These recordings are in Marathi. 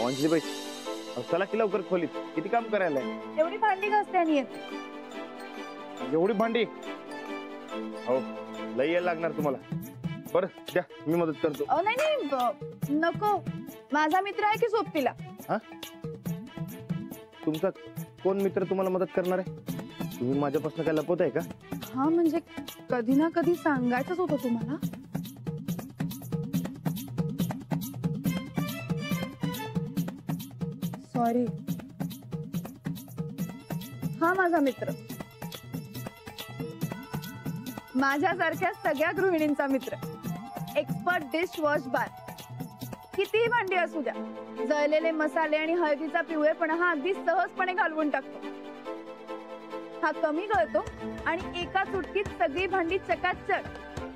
अंजलीबाई चला की लवकर खोलीत, किती काम करायला आहे? एवढी भांडी घासते आणि एवढी भांडी? हो लई यायला लागणार तुम्हाला. बरं द्या मी मदत करतो. नाही नाही नको, माझा मित्र आहे की सोबतीला. हा तुमचा कोण मित्र तुम्हाला मदत करणार आहे? तुम्ही माझ्यापासून काय लपवत आहे का? हा म्हणजे कधी ना कधी सांगायचंच होतं तुम्हाला. सॉरी. हा माझा मित्र, माझ्यासारख्या सगळ्या गृहिणींचा मित्र, एक्सपर्ट डिश वॉश बार. कितीही भांडी असू द्या, जळलेले मसाले आणि हळदीचा पिवळेपणा हा अगदी सहजपणे घालवून टाकतो. हा कमी गळतो आणि एका चुटकीत सगळी भांडी चकाचक.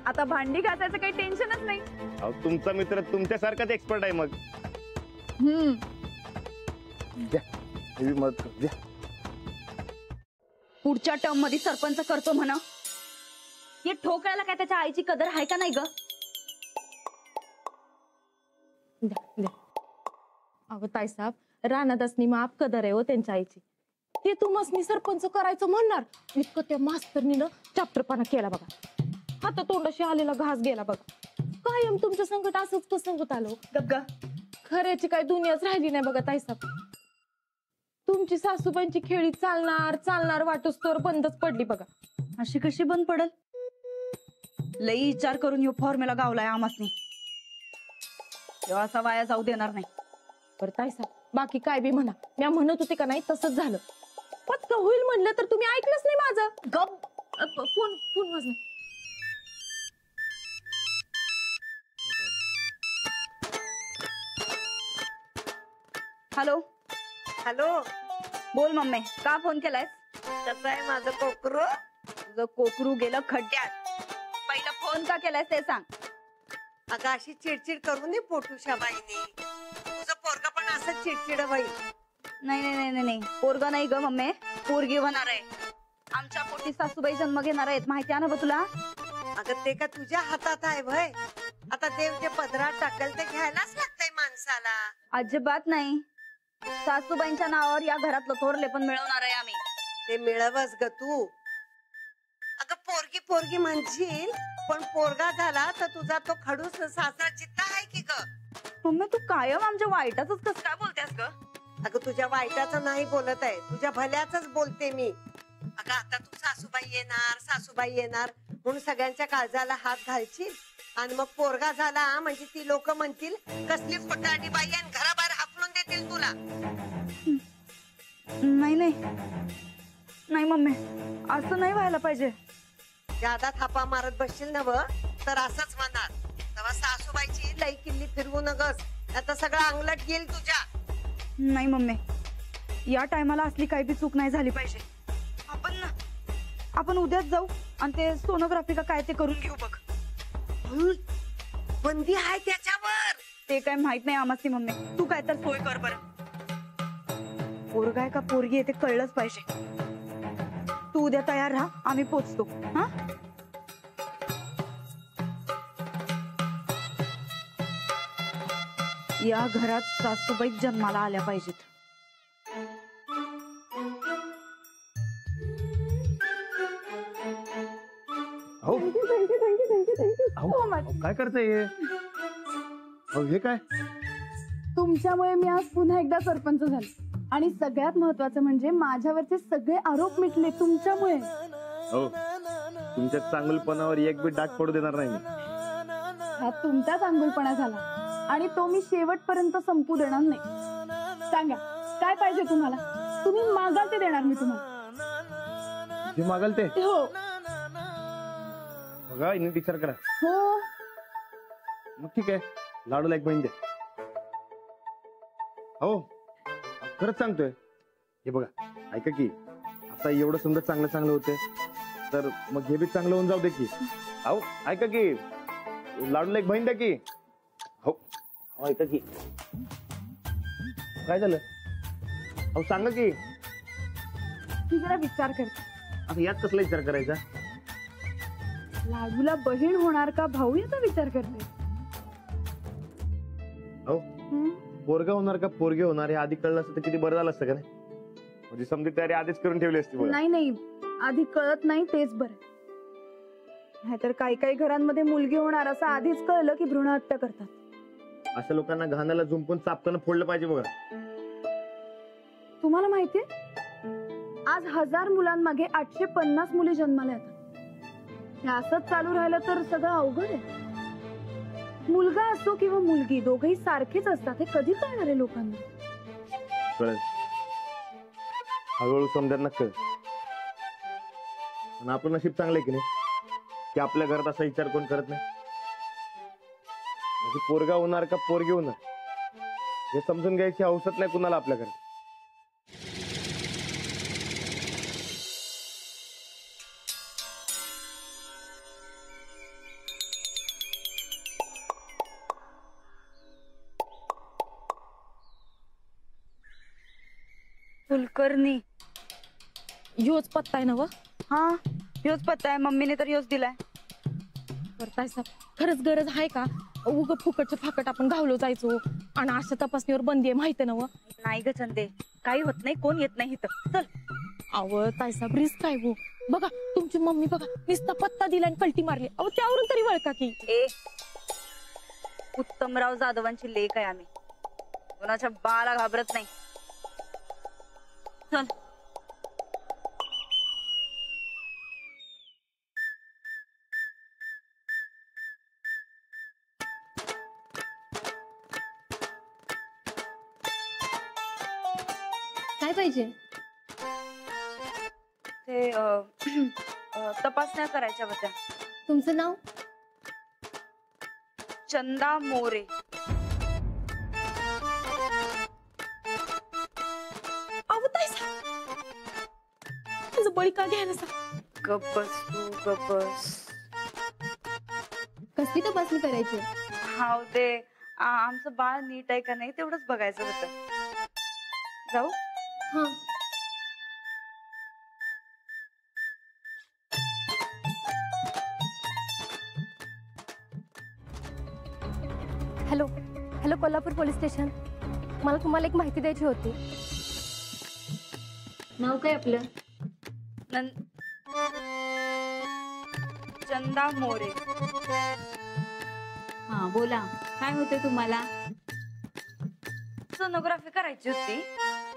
आता भांडी घासायचं काही टेन्शनच नाही. तुमचा मित्र तुमच्यासारखाच एक्सपर्ट आहे मग. द्या मी मदत करतो. द्या. पुढच्या टर्म मध्ये सरपंच करतो म्हणा. हे ठोकायला काय त्याच्या आईची कदर आहे का नाही ग? अगं ताईसाहेब, रानादासनी माप कदर आहे हो त्यांच्या आईची. ते तुम्हाला सरपंच करायचं म्हणणार इतकं त्या मास्तरनीनं चॅप्टरपणा केला बघा. हाता तोंडाशी आलेला घास गेला बघा. कायम तुमचं संकट असंच कसं होत आलं? गप्गा. खऱ्याची काही दुनियाच राहिली नाही बघा ताईसाहेब. तुमची सासूबाईंची खेळी चालणार चालणार वाटूस तर बंदच पडली बघा. अशी कशी बंद पडल? लई विचार करून यो फॉर्म्युला गावलाय आमासनी. तेव्हा असा वाया जाऊ देणार नाही. बरं ताईसाहेब, बाकी काय बी म्हणा, मी म्हणत होते का नाही तसंच झालं. पटकन होईल म्हणलं तर तुम्ही ऐकलंच नाही माझं. गप. फोन फोन वाजला. हॅलो हॅलो, बोल मम्मी, का फोन केलायस? कसं आहे माझं कोकरू? तुझं कोकरू गेलं खड्ड्यात. पहिला फोन का केलायस ते सांग. अगं अशी चिडचिड करू नये पोटूशा बाईने. तुझं पोरगा पण असं चिडचिड बाई. नाही नाही नाही नाही, पोरगा नाही ग मम्मी, पोरगी होणार आहे. आमच्या पोटी सासूबाई जन्म घेणार आहेत, माहिती आहे ना ब तुला? अगं ते का तुझ्या हातात आहे भय? आता देव जे पदरात टाकल ते घ्यायलाच लागतंय माणसाला. अजिबात नाही. सासूबाईंच्या नावावर या घरातलं थोरले पण मिळवणार आहे आम्ही. ते मिळवस ग तू. अगं पोरगी पोरगी म्हणशील, पण पोरगा झाला तर तुझा तो खडूस सासरा जिद्द आहे की ग? मम्मी तू कायम आमच्या वाईटाच कसं काय बोलतेस ग? अगं तुझ्या वाईटाचं नाही बोलत आहे, तुझ्या भल्याच बोलते मी. अगं आता तू सासूबाई येणार सासूबाई येणार म्हणून सगळ्यांच्या काळजाला हात घालशील आणि मग पोरगा झाला म्हणजे ती लोक म्हणतील कसली खोटारडी बाई आणि घराबाहेर हाकलून देतील तुला. नाही नाही नाही मम्मी, असं नाही व्हायला पाहिजे. ज्यादा थापा मारत बसशील ना व तर असंच म्हणणार. तेव्हा सासूबाईची लई किल्ली फिरवू नगस, आता सगळं अंगलट गेल तुझ्या. नाही मम्मी, या टायमाला असली काही बी चूक नाही झाली पाहिजे. आपण उद्याच जाऊ आणि ते सोनोग्राफी का काय ते करून घेऊ बघ. बंदी आहे त्याच्यावर. ते काय माहित नाही आम्हाला मम्मी, तू काय तर सोय कर बरं. पोरगा आहे का पोरगी आहे ते कळलंच पाहिजे. तू उद्या तयार राहा, आम्ही पोचतो. हा या घरात सासूबाई जन्माला आल्या पाहिजेत. काय करताय? हे काय? तुमच्यामुळे मी आज पुन्हा एकदा सरपंच झाले आणि सगळ्यात महत्वाचं म्हणजे माझ्यावरचे सगळे आरोप मिटले तुमच्यामुळे. हो, तुमच्या चांगुलपणावर एक बी डाग पडू देणार नाही. हा तुमचा चांगुलपणा झाला आणि तो मी शेवटपर्यंत संपू देणार नाही. सांगा काय पाहिजे तुम्हाला? तुम्ही मागाल ते देणार मी तुम्हाला. जे मागाल ते? हो. बघा नीट विचार करा. हो मग ठीक आहे, लाडूला एक बहीण द्या. हो खरंच सांगतोय. हे बघा ऐका की, आता एवढं समजा चांगलं चांगलं होतंय तर मग हे बी चांगलं होऊन जाऊ दे की. अहो ऐका की, लाडूला एक बहीण द्या की. हो ऐका की, काय झालं? अहो सांगा की. मी जरा विचार करते. आता यात कसला विचार करायचा? लाडूला बहीण होणार का भाऊ याचा विचार करते. हो पोरगा होणार का पोरगे होणार हे आधी कळलं असतं तर किती बरं झालं असतं का नाही? म्हणजे समजी तयारी आधीच करून ठेवली असती बघा. नाही आधी कळत नाही तेच बरं. नाहीतर काही काही घरांमध्ये मुलगी होणार असं आधीच कळलं की भ्रूण हत्या करतात. अशा लोकांना घाण्याला झुंपून चापकानं फोडलं पाहिजे बघा. तुम्हाला माहितीये आज 1000 मुलांमागे 850 मुली जन्माला येतात. हे असंच चालू राहिलं तर सगळं अवघड आहे. मुलगा असो किंवा मुलगी दोघही सारखेच असतात हे कधी कळणार आहे लोकांना? कळेल हळूहळू समजायला कळ. पण आपलं नशीब चांगलं आहे की नाही की आपल्या घरात असा विचार कोण करत नाही. म्हणजे पोरगा होणार का पोरगी होणार हे समजून घ्यायची हौसत नाही कुणाला आपल्या घरात. कुलकर्णी ह्योच पत्ता आहे ना व? हा ह्योच पत्ता आहे. मम्मीने तर ह्योच दिलाय. करताय साहेब खरंच गरज आहे का? उग फुकटचं फाकट आपण घावलो जायचो आणि अशा तपासणीवर बंदी आहे माहिती ना व? नाही ग चंदे काही होत नाही. कोण येत नाही इथं. चल. अव ताईसाहेब रिस्क आहे हो. बघा तुमची मम्मी बघा नुसता पत्ता दिला आणि कल्टी मारली. अहो त्यावरून तरी वळका की. ए उत्तमराव जाधवांची लेक आहे आम्ही. कोणाच्या बाळा घाबरत नाही. चल. काय पाहिजे? ते तपासण्या करायच्या होत्या. तुमचं नाव? चंदा मोरे. अहो ताईसाहेब तुझं बळी का घ्यायला सांग. गप्पस तू गप्पस. कसली तपासणी करायची? हाव ते आमचं बाळ नीट आहे का नाही तेवढंच बघायचं होतं. जाऊ? हा. Hello hello Kolhapur police station. मला तुम्हाला एक माहिती द्यायची होती. नाव काय आपलं? चंदा मोरे. हा बोला काय होतं तुम्हाला? सोनोग्राफी करायची होती.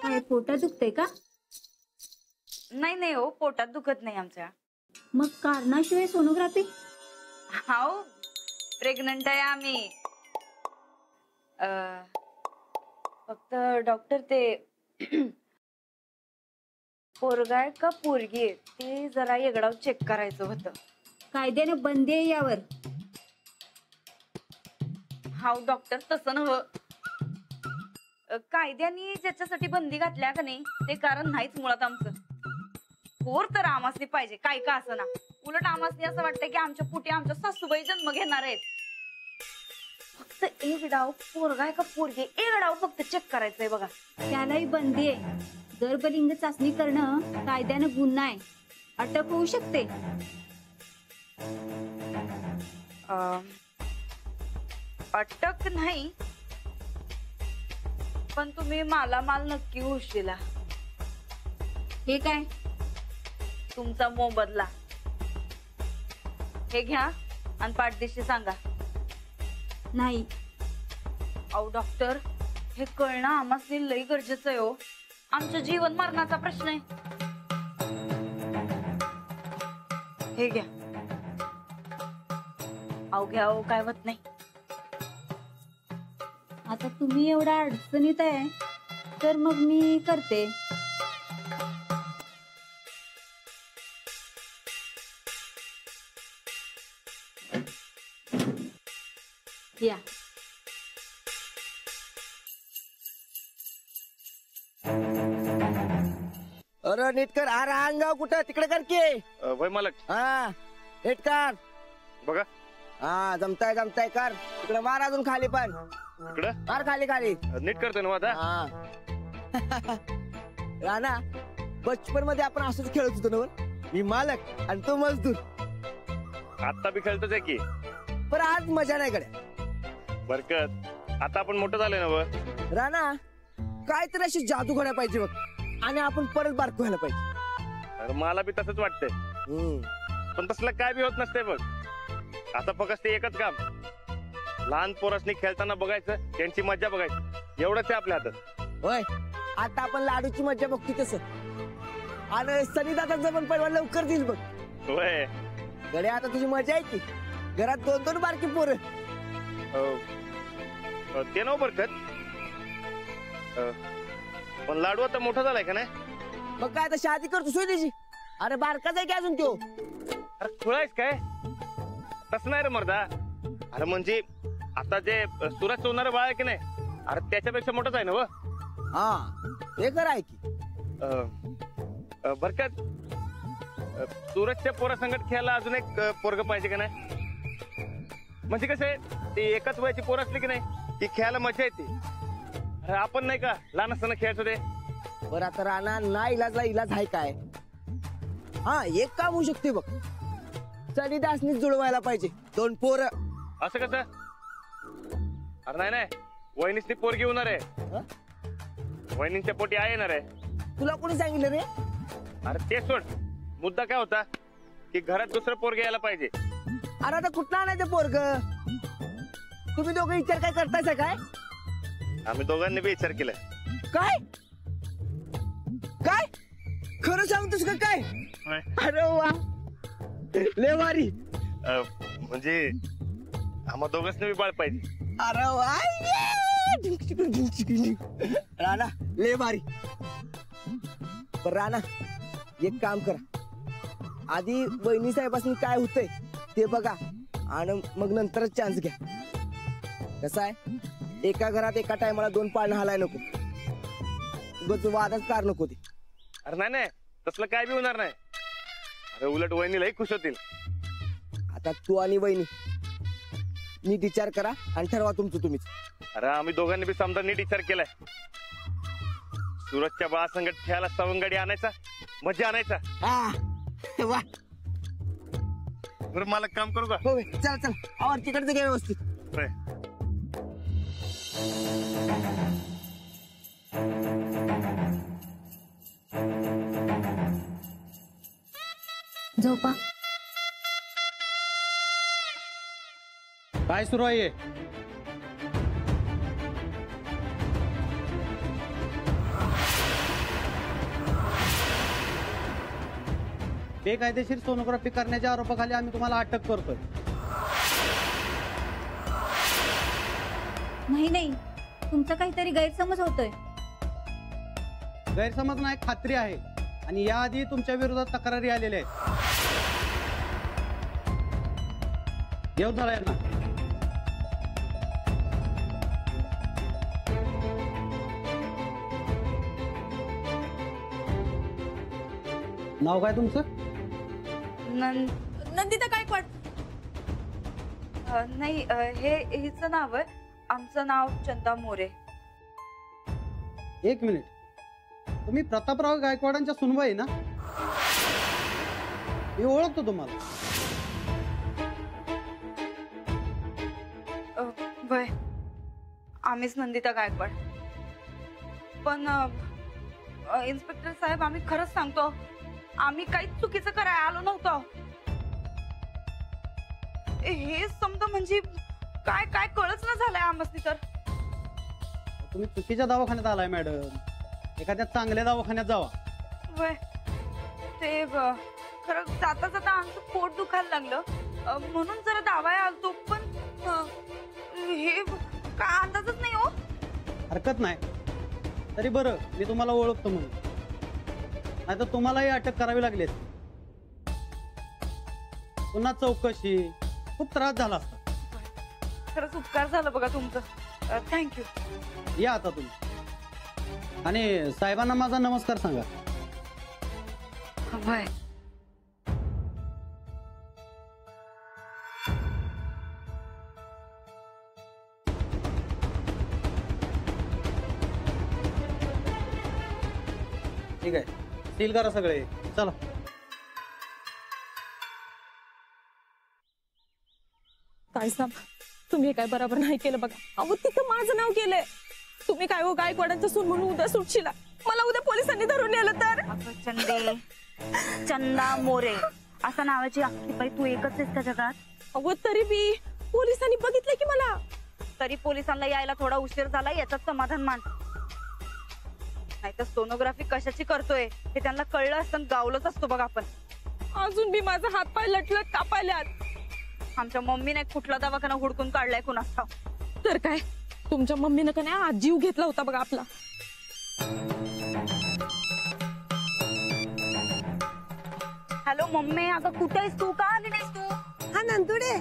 काय पोटात दुखतंय का? नाही हो पोटात दुखत नाही आमच्या. मग कारणाशिवाय सोनोग्राफी? हाव प्रेग्नंट आहे आम्ही. फक्त डॉक्टर ते पोरगा आहे का पोरगी आहे ते जरा येगडाव चेक करायचं होतं. कायद्याने बंदी आहे यावर. हाव डॉक्टर तसं नव्हं. कायद्याने ज्याच्यासाठी बंदी घातल्या का नाही ते कारण नाहीच मुळात आमचं. पोर तर आमासनी पाहिजे काय का असं ना. उलट आमासनी असं वाटतं की आमच्या पोटी आमच्या सासूबाई जन्म घेणार आहेत. फक्त एक डाव पोरगा आहे का पोरगी एक डाव फक्त चेक करायचंय बघा. त्यालाही बंदी आहे. गर्भलिंग चाचणी करणं कायद्यानं गुन्हा आहे. अटक होऊ शकते. अटक नाही पण तुम्ही मालामाल नक्की होशीला. हे काय? तुमचा मोबदला. हे घ्या आणि पाठदिशी सांगा. नाही. अहो डॉक्टर हे कळणं आम्हाला लई गरजेचं आहे हो. आमचं जीवन मरणाचा प्रश्न आहे. हे घ्या. अहो घ्या हो काय होत नाही. आता तुम्ही एवढा अडचणीत आहे तर मग मी करते. या. अरे नीट कर. अरे अंगाव कुठं तिकडे कर की. वय मालक हा नीट कर. बघा हा जमताय जमताय कर. तिकडे मार अजून खाली पण. इकडं मार खाली खाली. नीट करतोय ना आता. हा राणा बचपन मध्ये आपण असंच खेळत होतो ना. मी मालक आणि तो मजदूर. आता बी खेळतोच आहे की. पण आज मजा नाही कडे. बरकत आता आपण मोठं झालोय ना व. राणा काहीतरी अशी जादू घडायला पाहिजे बघ, आणि आपण परत बारकं व्हायला पाहिजे. अरे मला बी तसंच वाटतंय, पण तसलं काय बी होत नसतंय बघ. आता फक्त ते एकच काम, लहान पोरासनी खेळताना बघायचं, त्यांची मज्जा बघायची, एवढंच आहे आपल्या हातात. होय, आता आपण लाडूची मज्जा बघतो तसं, आणि सनी दादाचा पण पैलवान लवकर देईल बघ. होय. गडे आता तुझी मजा आहे की घरात 2-2 बारकी पोरं. ते नव बरकत, पण लाडू आता मोठा झालाय का नाही? मग काय आता शादी करतो सोय त्याची. अरे बारकाच आहे की अजून तो. अरे खुळायस काय? तसं नाही रे मर्दा. अरे म्हणजे आता जे सुरज होणारं बाळ आहे की नाही, अरे त्याच्यापेक्षा मोठंच आहे ना व. हा ते खरं आहे की. बरकत, सुरजच्या पोरासंगत खेळायला अजून एक पोरग पाहिजे का नाही? म्हणजे कसं आहे, ते एकाच वयाची पोर असली की नाही ती खेळायला मजा येते. अरे आपण नाही का लहान असताना खेळायचो ते. बरं आता राणा ना इलाजला इलाज आहे काय? हा एक काम होऊ शकते बघ, सनी दासनीच जुळवायला पाहिजे 2 पोरं. असं कसं? अरे नाही नाही, वहिनीसनी पोरगी होणार आहे. वहिनींच्या पोटी आहे येणार आहे. तुला कोणी सांगितलं रे? अरे ते सोड, मुद्दा काय होता की घरात दुसरं पोरग यायला पाहिजे. अरे आता कुठं आणायचं पोरग? तुम्ही दोघं विचार काय करतायसा काय? आम्ही दोघांनी बी विचार केलाय. काय काय खरं सांगतोस का काय? अरे वा लय भारी. म्हणजे आम्हा दोघांनी बी बाळ पाहिजे. अरे वा राणा लय भारी. पण राणा एक काम करा, आधी बहिणी साहेबांनी काय होतंय ते बघा, आणि मग नंतरच चान्स घ्या. कसं आहे, एका घरात एका टायमाला 2 पाळणं हालाय नको, उगाच वादच कार नको ते. अरे नाही नाही, तसलं काय बी होणार नाही. अरे उलट वहिनीलाही खुश होतील. आता तू आणि वहिनी नीट विचार करा आणि ठरवा तुमचं तुम्हीच. अरे आम्ही दोघांनी बी समजा नीट विचार केलाय. सुरजच्या बाळासंगत खेळायला सवंगडी आणायचा, मजा आणायचा. हा वा, बरं मला काम करू का? हो चल चल, आवर तिकडचं घे व्यवस्थित. होय. झोपा. काय सुरू आहे? बेकायदेशीर सोनोग्राफी करण्याच्या आरोपाखाली आम्ही तुम्हाला अटक करतोय. नाही, तुमचा काहीतरी गैरसमज होतोय. गैरसमज नाही, खात्री आहे, आणि याआधी तुमच्या विरोधात तक्रारी आलेल्या आहेत. घेऊन झाला ना. नाव काय तुमचं? नंदिता गायकवाड. नाही, हे हिचं नाव आहे. आमचं नाव चंदा मोरे. 1 मिनिट, तुम्ही प्रतापराव गायकवाडांच्या सुनबाई ना? मी ओळखतो तुम्हाला. वय आम्हीच नंदिता गायकवाड. पण इन्स्पेक्टर साहेब, आम्ही खरंच सांगतो, आम्ही काहीच चुकीचं करायला आलो नव्हतो. हे समजा म्हणजे काय काय कळच न झालंय आम्हाला. तर तुम्ही चुकीच्या दवाखान्यात आलाय मॅडम. एखाद्या चांगल्या दवाखान्यात जावा. वय ते खरं जाता जाता आमचं पोट दुखायला लागलं, म्हणून जरा दावाय आलतो. पण हे काय अंदाजच नाही हो. हरकत नाही, तरी बरं मी तुम्हाला ओळखतो म्हणून, नाही तर तुम्हालाही अटक करावी लागली असती. पुन्हा चौकशी, खूप त्रास झाला असता. खरंच उपकार झाला बघा तुमचं. थँक्यू. या आता तुम्ही, आणि साहेबांना माझा नमस्कार सांगा. वय ठीक आहे, सील करा सगळे. चला. काय साहेब, तुम्ही काय बरोबर नाही केलं बघा. अहो तिथं माझं नाव केलंय. तुम्ही काय हो गायकवाडांचं सून म्हणून उद्या सुटशीला, मला उद्या पोलिसांनी धरून नेलं तर? अगं चंदे, चंदा मोरे असा नावाची अख्खी बाई तू एकच आहेस का जगात? अहो तरी बी पोलिसांनी बघितलं की मला. तरी पोलिसांना यायला थोडा उशीर झाला याच्यात समाधान मान. नाहीतर सोनोग्राफी कशाची करतोय हे त्यांना कळलं असतं गावलंच असतो बघ आपण. अजून बी माझा हात पाय लटलट कापायल्यात. आमच्या मम्मीने कुठला दवाखाना हुडकून काढलाय कुणास ठाऊक. तर काय, तुमच्या मम्मीनं का नाही आज जीव घेतला होता बघा आपला. हॅलो मम्मी, अगं कुठे आहेस तू? का आली नाहीस तू? हा नंदुडे,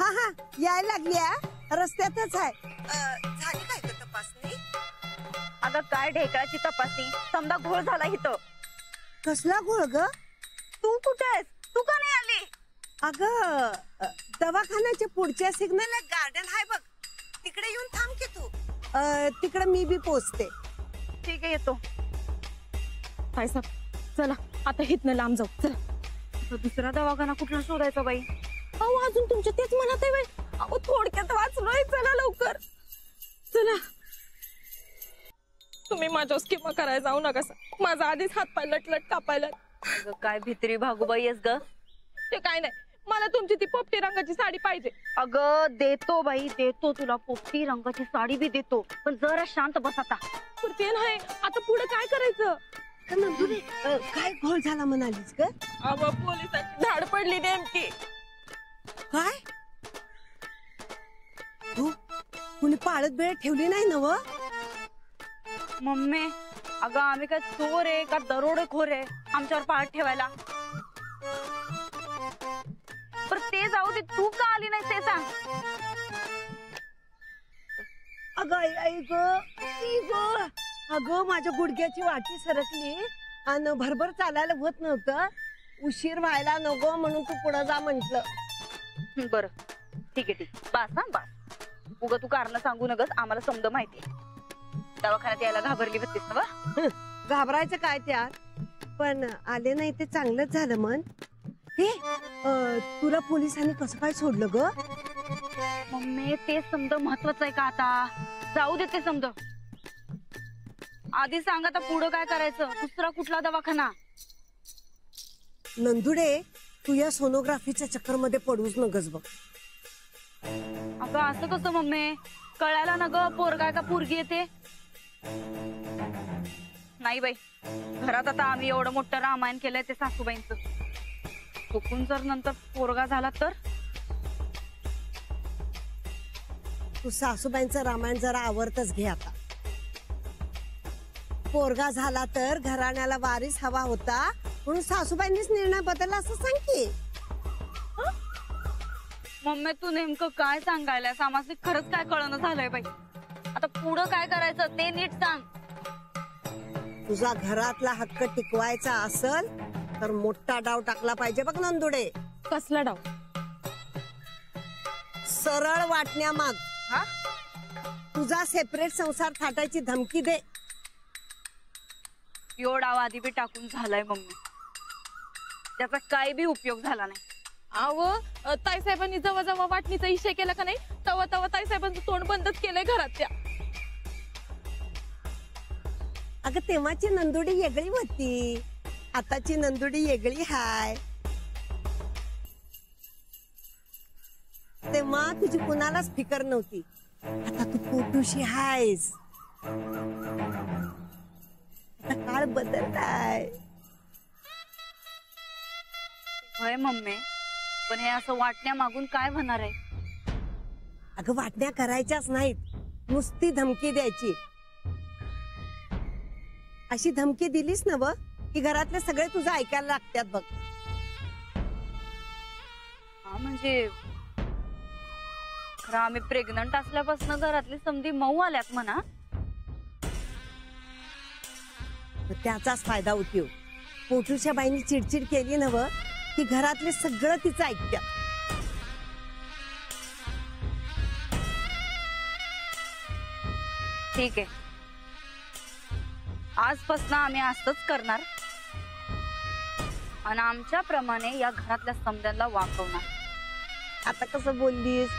हा हा यायला लागली रस्त्यातच आहे. झाली काय ग तपासणी? अगं काय ढेकळाची तपासणी, समजा घोळ झाला इथं. कसला घोळ ग? तू कुठे आहेस? तू का नाही आली? अगं दवाखान्याच्या पुढच्या सिग्नल गार्डन आहे बघ, तिकडे येऊन थांब की तू. तिकडे मी बी पोचते. ठीक आहे येतो. काय साहेब चला आता हितनं लांब जाऊ. चला. तो दुसरा दवाखाना कुठला शोधायचा बाई? अहो अजून तुमच्या तेच म्हणत आहे बाई. अहो थोडक्यात वाचलोय, चला लवकर चला. तुम्ही माझ्या स्कीमा करायला जाऊ नका. माझा आधीच हात पाय लटलट कापायला. अगं काय भित्री भागूबाई आहेस ग? ते काय नाही, मला तुमची ती पोपटी रंगाची साडी पाहिजे. अगं देतो बाई देतो, तुला पोपटी रंगाची साडी बी देतो, पण जरा शांत बस आता. पण ते नाही, आता पुढे काय करायचं? नंदुडे काय घोळ झाला म्हणालीस ग? अहो पोलिसांची धाड पडली नेमकी. काय तू कुणी पाळत बेळ ठेवली नाही ना व? मम्मी अगं आम्ही काय चोर आहे का दरोडेखोर आहे आमच्यावर पाळत ठेवायला? पर ते जाऊ दे, तू का आली नाही ते सांग. अगं आई ग, अगं माझ्या गुडघ्याची वाटी सरकली आणि भरभर चालायला होत नव्हतं. उशीर व्हायला नको म्हणून तू पुढे जा म्हंटल. बरं ठीक आहे ठीक, बस हा बस. उगा तू कारण सांगू नगस, आम्हाला समज माहिती. दवाखान्यात यायला घाबरली होतीस ना? घाबरायचं काय त्यात, पण आले नाही ते चांगलंच झालं. मन हे तुला पोलिसांनी कसं काय सोडलं ग? मम्मी ते समज महत्वाचं आहे का आता? जाऊ दे ते समज. आधी सांग आता पुढं काय करायचं? दुसरा कुठला दवाखाना? नंदुडे तू या सोनोग्राफीच्या चक्कर मध्ये पडूच नगस बघ. अगं असं कसं मम्मी? कळायला ना ग पोरगा का पोरगी येते? नाही बाई, घरात आता आम्ही एवढं मोठं रामायण केलंय ते सासूबाईंचं. चुकून जर नंतर पोरगा झाला तर? तू सासूबाईंचं रामायण जरा आवडतच घे आता. पोरगा झाला तर घराण्याला वारीस हवा होता म्हणून सासूबाईंनीच निर्णय बदलला असं सांग की. मम्मी तू नेमकं काय सांगायलास? आम्हाला खरंच काय कळणं झालंय बाई. आता पुढं काय करायचं ते नीट सांग. तुझा घरातला हक्क टिकवायचा असल तर मोठा डाव टाकला पाहिजे बघ नंदुडे. कसला डाव? सरळ वाटण्या माग. हा? तुझा सेपरेट संसार थाटायची धमकी दे. यो डाव आधी बी टाकून झालाय मम्मी, त्याचा काही बी उपयोग झाला नाही. अहो ताईसाहेबांनी जेव्हा जेव्हा वाटणीचा इशय केला का नाही तेव्हा तेव्हा ताईसाहेबांचं तोंड बंदच केलंय घरात त्या. अगं तेव्हाची नंदुडी वेगळी होती, आताची नंदुडी वेगळी हाय. तेव्हा तुझी कुणालाच फिकर नव्हती, आता तू पोटूशी हायस. आता काळ बदललाय. होय मम्मी, पण हे असं वाटण्या मागून काय होणार आहे? अगं वाटण्या करायच्याच नाहीत, नुसती धमकी द्यायची. अशी धमकी दिलीस ना व की घरातले सगळे तुझं ऐकायला लागतात बघ. हा म्हणजे खरं आम्ही प्रेग्नंट असल्यापासून घरातली समधी मऊ आल्यात म्हणा. त्याचाच फायदा होतो. पोटूच्या बाईंनी चिडचिड केली ना व की घरातले सगळं तिचं ऐकतात. ठीक आहे, आजपासून आम्ही असंच करणार आणि आमच्या प्रमाणे या घरातल्या समध्यांना वाकवणार. आता कसं बोललीस?